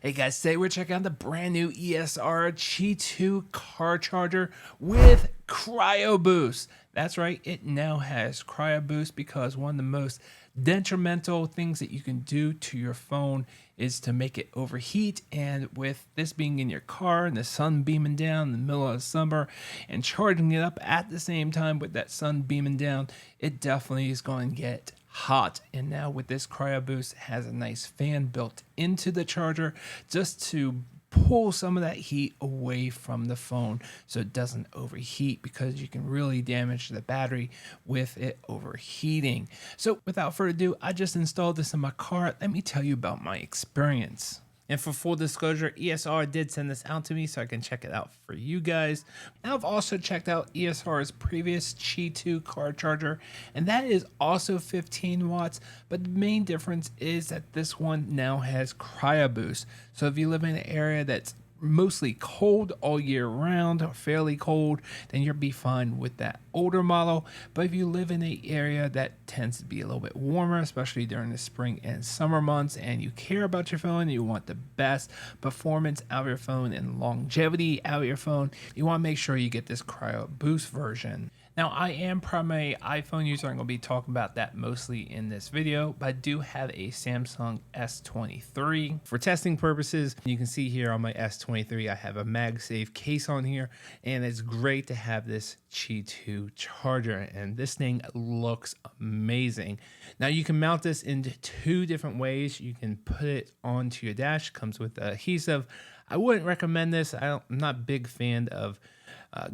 Hey guys, today we're checking out the brand new ESR Qi2 car charger with CryoBoost. That's right, it now has CryoBoost because one of the most detrimental things that you can do to your phone is to make it overheat. And with this being in your car and the sun beaming down in the middle of summer and charging it up at the same time with that sun beaming down, it definitely is going to get hot. And now with this CryoBoost, it has a nice fan built into the charger just to pull some of that heat away from the phone so it doesn't overheat, because you can really damage the battery with it overheating. So without further ado, I just installed this in my car. Let me tell you about my experience. And for full disclosure, ESR did send this out to me so I can check it out for you guys. And I've also checked out ESR's previous Qi2 car charger, and that is also 15 watts. But the main difference is that this one now has CryoBoost. So if you live in an area that's mostly cold all year round, or fairly cold, then you'll be fine with that older model. But if you live in an area that tends to be a little bit warmer, especially during the spring and summer months, and you care about your phone, you want the best performance out of your phone and longevity out of your phone, you want to make sure you get this CryoBoost version. Now, I am primarily an iPhone user. I'm going to be talking about that mostly in this video, but I do have a Samsung S23. For testing purposes, you can see here on my S23, I have a MagSafe case on here, and it's great to have this Qi2 charger, and this thing looks amazing. Now, you can mount this in two different ways. You can put it onto your dash, comes with adhesive. I wouldn't recommend this. I'm not a big fan of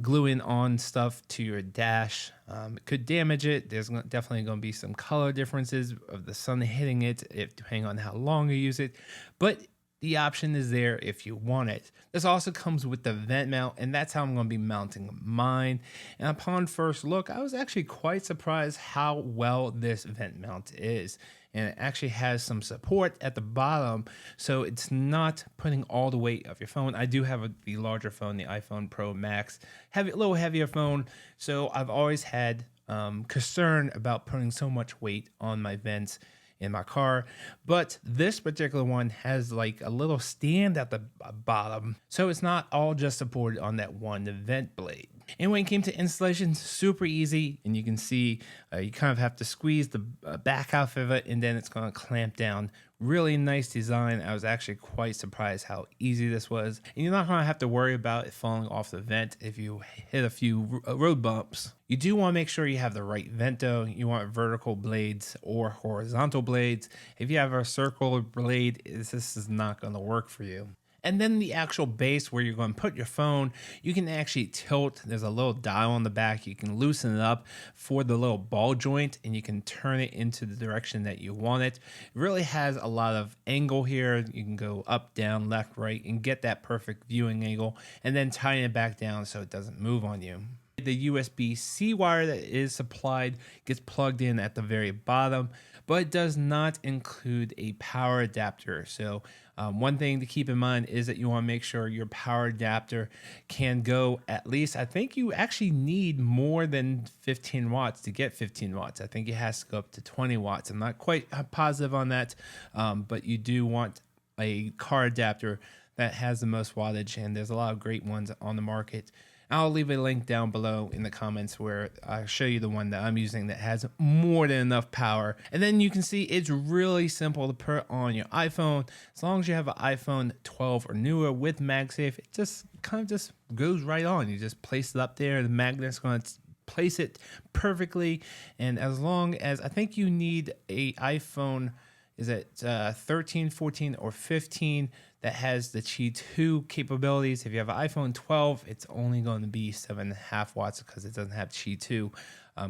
gluing on stuff to your dash. It could damage it. There's definitely going to be some color differences of the sun hitting it, depending on how long you use it. But the option is there if you want it. This also comes with the vent mount, and that's how I'm going to be mounting mine. And upon first look, I was actually quite surprised how well this vent mount is. And it actually has some support at the bottom, so it's not putting all the weight of your phone. I do have the larger phone, the iPhone Pro Max, a little heavier phone, so I've always had concern about putting so much weight on my vents in my car. But this particular one has like a little stand at the bottom, so it's not all just supported on that one vent blade. And when it came to installation, super easy, and you can see you kind of have to squeeze the back off of it, and then it's going to clamp down. Really nice design. I was actually quite surprised how easy this was, and you're not going to have to worry about it falling off the vent if you hit a few road bumps. You do want to make sure you have the right vent though. You want vertical blades or horizontal blades. If you have a circular blade, this is not going to work for you. And then the actual base where you're going to put your phone, you can actually tilt. There's a little dial on the back. You can loosen it up for the little ball joint, and you can turn it into the direction that you want it. It really has a lot of angle here. You can go up, down, left, right, and get that perfect viewing angle, and then tighten it back down so it doesn't move on you. The USB-C wire that is supplied gets plugged in at the very bottom, but it does not include a power adapter. So one thing to keep in mind is that you want to make sure your power adapter can go at least, I think you actually need more than 15 watts to get 15 watts. I think it has to go up to 20 watts. I'm not quite positive on that, but you do want a car adapter that has the most wattage, and there's a lot of great ones on the market. I'll leave a link down below in the comments where I'll show you the one that I'm using that has more than enough power. And then you can see it's really simple to put on your iPhone. As long as you have an iPhone 12 or newer with MagSafe, it just kind of just goes right on. You just place it up there. The magnet's going to place it perfectly. And as long as, I think you need a iPhone, is it 13, 14, or 15 that has the Qi2 capabilities. If you have an iPhone 12, it's only going to be 7.5 watts because it doesn't have Qi2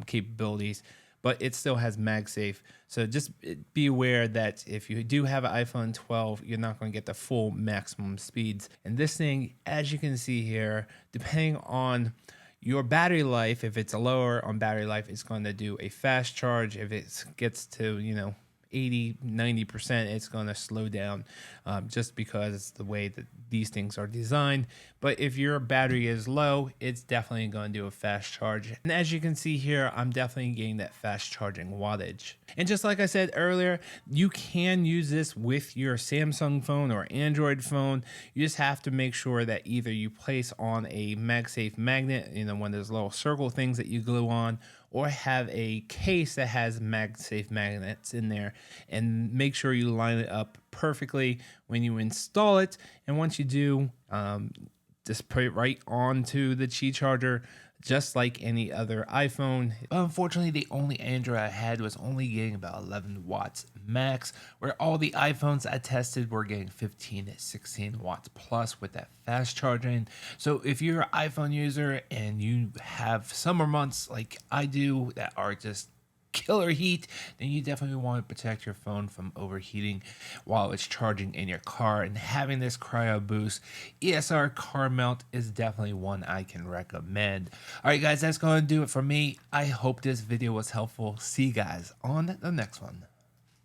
capabilities, but it still has MagSafe. So just be aware that if you do have an iPhone 12, you're not going to get the full maximum speeds. And this thing, as you can see here, depending on your battery life, if it's lower on battery life, it's going to do a fast charge. If it gets to, 80-90%, it's going to slow down just because it's the way that these things are designed. But if your battery is low, it's definitely going to do a fast charge. And as you can see here, I'm definitely getting that fast charging wattage. And just like I said earlier, you can use this with your Samsung phone or Android phone. You just have to make sure that either you place on a MagSafe magnet, one of those little circle things that you glue on, or have a case that has MagSafe magnets in there, and make sure you line it up perfectly when you install it. And once you do, just put it right onto the Qi charger, just like any other iPhone. Unfortunately, the only Android I had was only getting about 11 watts max, where all the iPhones I tested were getting 15 to 16 watts plus with that fast charging. So if you're an iPhone user and you have summer months like I do that are just killer heat, then you definitely want to protect your phone from overheating while it's charging in your car. And having this CryoBoost ESR car mount is definitely one I can recommend. All right, guys, that's going to do it for me. I hope this video was helpful. See you guys on the next one.